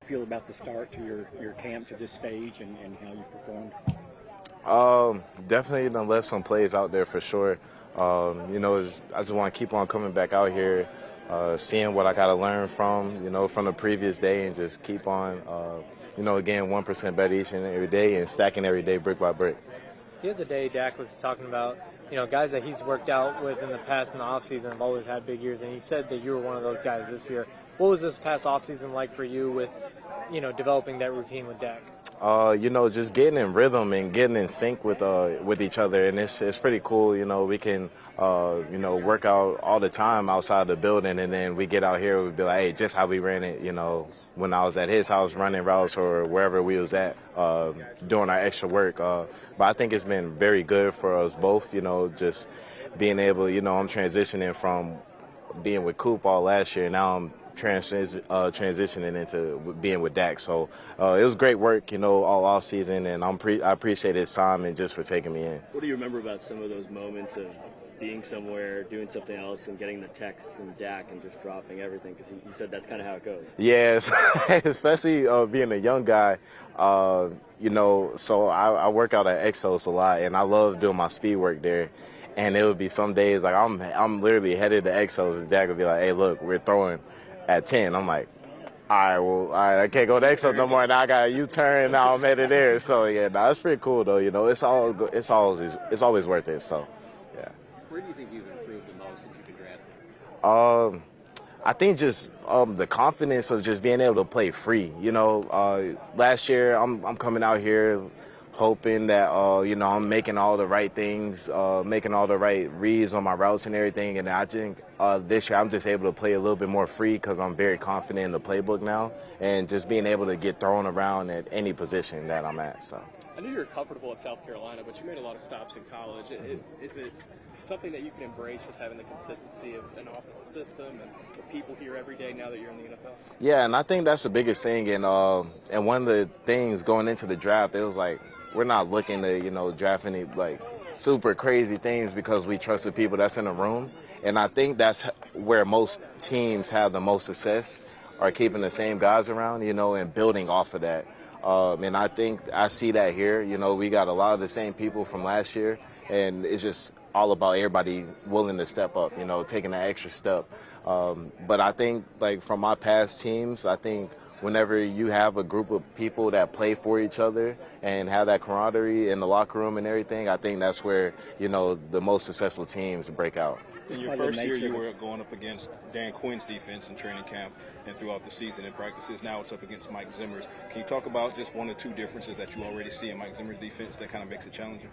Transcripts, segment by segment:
feel about the start to your camp to this stage and how you performed? Definitely done left some plays out there for sure. I just want to keep on coming back out here, seeing what I got to learn from the previous day, and just keep on, again, 1% better each and every day and stacking every day brick by brick. The other day, Dak was talking about, guys that he's worked out with in the past in the offseason have always had big years, and he said that you were one of those guys this year. What was this past offseason like for you with, developing that routine with Dak? Just getting in rhythm and getting in sync with each other, and it's pretty cool. We can work out all the time outside the building, and then we get out here, we'd be like, hey, just how we ran it, when I was at his house running routes or wherever we was at, doing our extra work. But I think it's been very good for us both, just being able, I'm transitioning from being with Coop all last year, and now I'm transitioning into being with Dak. So it was great work, all off season, and I appreciate his time and just for taking me in. What do you remember about some of those moments of being somewhere, doing something else, and getting the text from Dak and just dropping everything? Because he said that's kind of how it goes. Yes, especially being a young guy. So I work out at Exos a lot, and I love doing my speed work there. And it would be some days like I'm literally headed to Exos, and Dak would be like, "Hey, look, we're throwing at 10. I'm like, all right, I can't go to Exos no more. Now I got a U-turn, and now I'm headed there. So yeah, it's pretty cool though. It's always worth it. So yeah. Where do you think you've improved the most since you've been drafted? I think just the confidence of just being able to play free. Last year I'm coming out here hoping that, I'm making all the right things, making all the right reads on my routes and everything. And I think this year I'm just able to play a little bit more free because I'm very confident in the playbook now and just being able to get thrown around at any position that I'm at. So I knew you were comfortable at South Carolina, but you made a lot of stops in college. Is it something that you can embrace, just having the consistency of an offensive system and the people here every day now that you're in the NFL? Yeah, and I think that's the biggest thing. And one of the things going into the draft, it was like, we're not looking to, draft any, super crazy things because we trust the people that's in the room. And I think that's where most teams have the most success, are keeping the same guys around, and building off of that. And I think I see that here. We got a lot of the same people from last year, and it's just all about everybody willing to step up, taking that extra step. But I think, from my past teams, I think whenever you have a group of people that play for each other and have that camaraderie in the locker room and everything, I think that's where, the most successful teams break out. In your first year, you were going up against Dan Quinn's defense in training camp and throughout the season and practices. Now it's up against Mike Zimmer's. Can you talk about just one or two differences that you already see in Mike Zimmer's defense that kind of makes it challenging?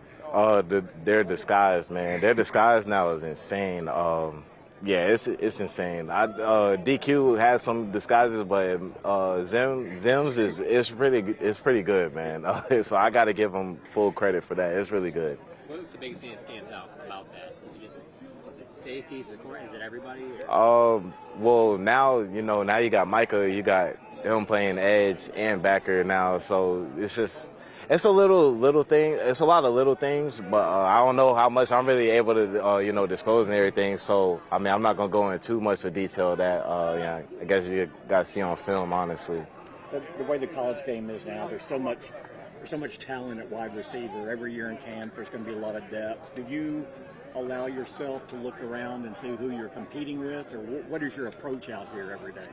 Their disguise, man. Their disguise now is insane. Yeah, it's insane. DQ has some disguises, but Zim's is pretty good, man. So I got to give him full credit for that. It's really good. What's the biggest thing that stands out about that? Is it the safety? Is it everybody? Well, now you got Micah, you got him playing edge and backer now, so it's a little thing. It's a lot of little things, but I don't know how much I'm really able to, disclose and everything. So, I'm not going to go into too much of detail of that. I guess you got to see on film, honestly. The way the college game is now, there's so much talent at wide receiver. Every year in camp, there's going to be a lot of depth. Do you allow yourself to look around and see who you're competing with, or what is your approach out here every day?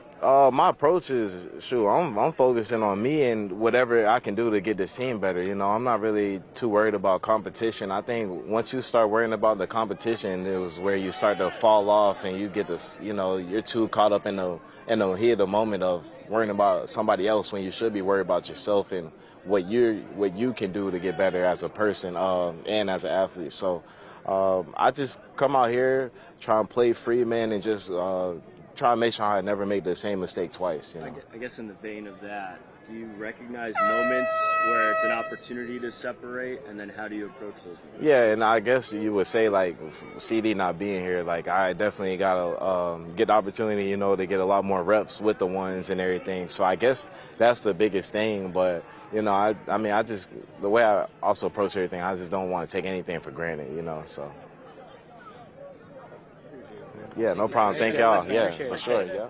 My approach is, I'm focusing on me and whatever I can do to get this team better. I'm not really too worried about competition. I think once you start worrying about the competition, it was where you start to fall off and you get this, you're too caught up in the heat of the moment of worrying about somebody else when you should be worried about yourself and what you can do to get better as a person and as an athlete. So I just come out here, try and play free, man, and just try and make sure I never make the same mistake twice. I guess in the vein of that, do you recognize moments where it's an opportunity to separate, and then how do you approach those moments? Yeah, and I guess you would say, CD not being here, I definitely got to get the opportunity, to get a lot more reps with the ones and everything. So I guess that's the biggest thing. But, I just, the way I also approach everything, I just don't want to take anything for granted, so. Yeah, no problem. Thank y'all. Yeah, for sure, yeah.